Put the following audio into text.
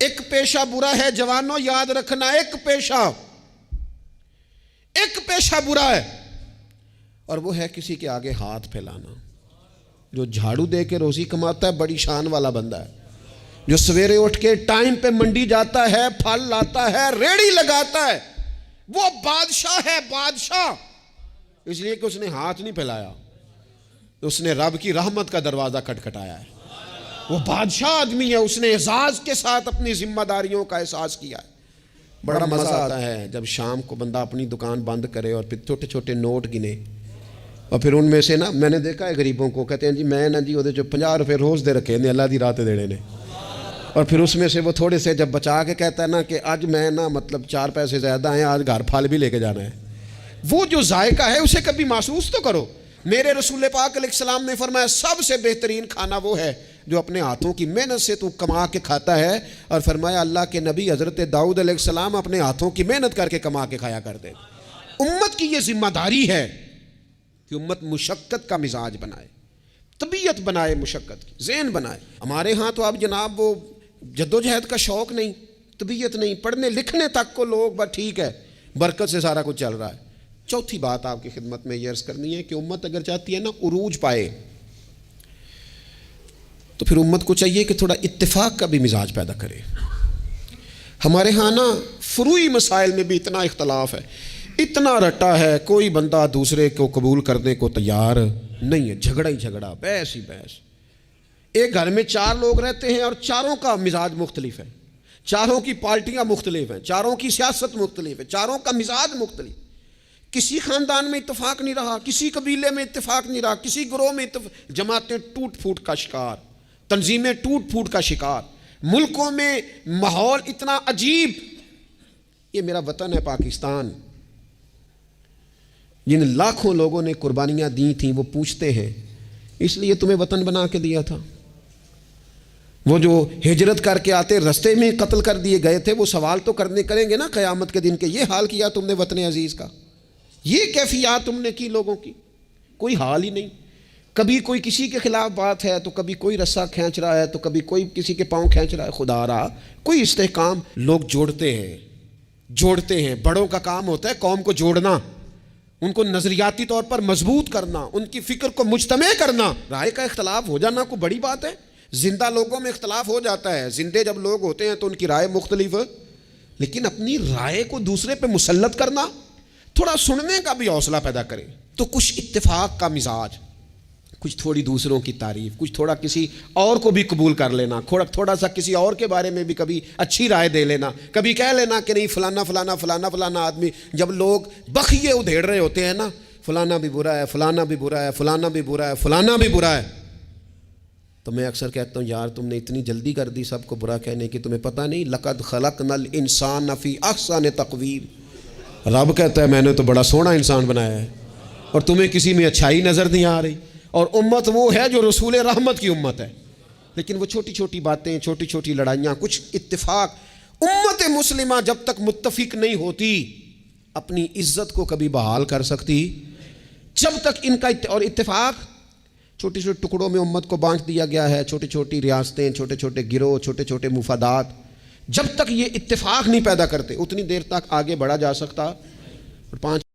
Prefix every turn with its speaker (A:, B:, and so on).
A: ایک پیشہ برا ہے جوانوں، یاد رکھنا، ایک پیشہ برا ہے، اور وہ ہے کسی کے آگے ہاتھ پھیلانا۔ جو جھاڑو دے کے روزی کماتا ہے بڑی شان والا بندہ ہے، جو سویرے اٹھ کے ٹائم پہ منڈی جاتا ہے، پھل لاتا ہے، ریڑھی لگاتا ہے، وہ بادشاہ ہے، بادشاہ، اس لیے کہ اس نے ہاتھ نہیں پھیلایا، اس نے رب کی رحمت کا دروازہ کھٹکھٹایا ہے۔ وہ بادشاہ آدمی ہے، اس نے اعزاز کے ساتھ اپنی ذمہ داریوں کا احساس کیا ہے۔ بڑا مزہ آتا ہے جب شام کو بندہ اپنی دکان بند کرے اور پھر چھوٹے چھوٹے نوٹ گنے، اور پھر ان میں سے نا، میں نے دیکھا ہے غریبوں کو، کہتے ہیں جی میں نا جی وہ جو 50 روپے روز دے رکھے ہیں اللہ دی راہ تے دینے نے، اور پھر اس میں سے وہ تھوڑے سے جب بچا کے کہتا ہے نا کہ آج میں نا مطلب 4 پیسے زیادہ ہیں، آج گھر پھل بھی لے کے جانا ہے۔ وہ جو ذائقہ ہے اسے کبھی محسوس تو کرو۔ میرے رسول پاک علیہ السلام نے فرمایا سب سے بہترین کھانا وہ ہے جو اپنے ہاتھوں کی محنت سے تو کما کے کھاتا ہے، اور فرمایا اللہ کے نبی حضرت داؤد علیہ السلام اپنے ہاتھوں کی محنت کر کے کما کے کھایا کرتے۔ امت کی یہ ذمہ داری ہے کہ امت مشقت کا مزاج بنائے، طبیعت بنائے، مشقت کی ذہن بنائے۔ ہمارے ہاں تو اب جناب وہ جدوجہد کا شوق نہیں، طبیعت نہیں، پڑھنے لکھنے تک کو لوگ بس ٹھیک ہے، برکت سے سارا کچھ چل رہا ہے۔ چوتھی بات آپ کی خدمت میں یہ عرض کرنی ہے کہ امت اگر چاہتی ہے نا عروج پائے، تو پھر امت کو چاہیے کہ تھوڑا اتفاق کا بھی مزاج پیدا کرے۔ ہمارے ہاں نا فروعی مسائل میں بھی اتنا اختلاف ہے، اتنا رٹا ہے، کوئی بندہ دوسرے کو قبول کرنے کو تیار نہیں ہے، جھگڑا ہی جھگڑا، بحث ہی بحث۔ ایک گھر میں 4 لوگ رہتے ہیں اور چاروں کا مزاج مختلف ہے، چاروں کی پارٹیاں مختلف ہیں، چاروں کی سیاست مختلف ہے، چاروں کا مزاج مختلف۔ کسی خاندان میں اتفاق نہیں رہا، کسی قبیلے میں اتفاق نہیں رہا، کسی گروہ میں جماعتیں ٹوٹ پھوٹ کا شکار، تنظیمیں ٹوٹ پھوٹ کا شکار، ملکوں میں ماحول اتنا عجیب۔ یہ میرا وطن ہے پاکستان، جن لاکھوں لوگوں نے قربانیاں دی تھیں وہ پوچھتے ہیں اس لیے تمہیں وطن بنا کے دیا تھا؟ وہ جو ہجرت کر کے آتے رستے میں قتل کر دیے گئے تھے، وہ سوال تو کریں گے نا قیامت کے دن کہ یہ حال کیا تم نے وطن عزیز کا، یہ کیفیات تم نے کی لوگوں کی، کوئی حال ہی نہیں۔ کبھی کوئی کسی کے خلاف بات ہے تو کبھی کوئی رسہ کھینچ رہا ہے تو کبھی کوئی کسی کے پاؤں کھینچ رہا ہے، خدا رہا کوئی استحکام۔ لوگ جوڑتے ہیں، بڑوں کا کام ہوتا ہے قوم کو جوڑنا، ان کو نظریاتی طور پر مضبوط کرنا، ان کی فکر کو مجتمع کرنا۔ رائے کا اختلاف ہو جانا کوئی بڑی بات ہے؟ زندہ لوگوں میں اختلاف ہو جاتا ہے، زندے جب لوگ ہوتے ہیں تو ان کی رائے مختلف ہے، لیکن اپنی رائے کو دوسرے پہ مسلط کرنا، تھوڑا سننے کا بھی حوصلہ پیدا کرے تو کچھ اتفاق کا مزاج، کچھ تھوڑی دوسروں کی تعریف، کچھ تھوڑا کسی اور کو بھی قبول کر لینا، تھوڑا سا کسی اور کے بارے میں بھی کبھی اچھی رائے دے لینا، کبھی کہہ لینا کہ نہیں فلانا آدمی۔ جب لوگ بخیے ادھیڑ رہے ہوتے ہیں نا، فلانا بھی برا ہے، فلانا بھی برا ہے، فلانا بھی برا ہے، فلانا بھی برا ہے، تو میں اکثر کہتا ہوں یار تم نے اتنی جلدی کر دی سب کو برا کہنے کی، تمہیں پتہ نہیں لقد خلقنا الانسان فی احسن تقویم۔ رب کہتا ہے میں نے تو بڑا سونا انسان بنایا ہے، اور تمہیں کسی میں اچھائی نظر نہیں آ رہی۔ اور امت وہ ہے جو رسول رحمت کی امت ہے، لیکن وہ چھوٹی چھوٹی باتیں، چھوٹی چھوٹی لڑائیاں، کچھ اتفاق۔ امت مسلمہ جب تک متفق نہیں ہوتی اپنی عزت کو کبھی بحال کر سکتی، جب تک ان کا اور اتفاق چھوٹے چھوٹے ٹکڑوں میں امت کو بانٹ دیا گیا ہے، چھوٹی چھوٹی ریاستیں، چھوٹے چھوٹے گروہ، چھوٹے چھوٹے مفادات، جب تک یہ اتفاق نہیں پیدا کرتے اتنی دیر تک آگے بڑھا جا سکتا۔ اور 5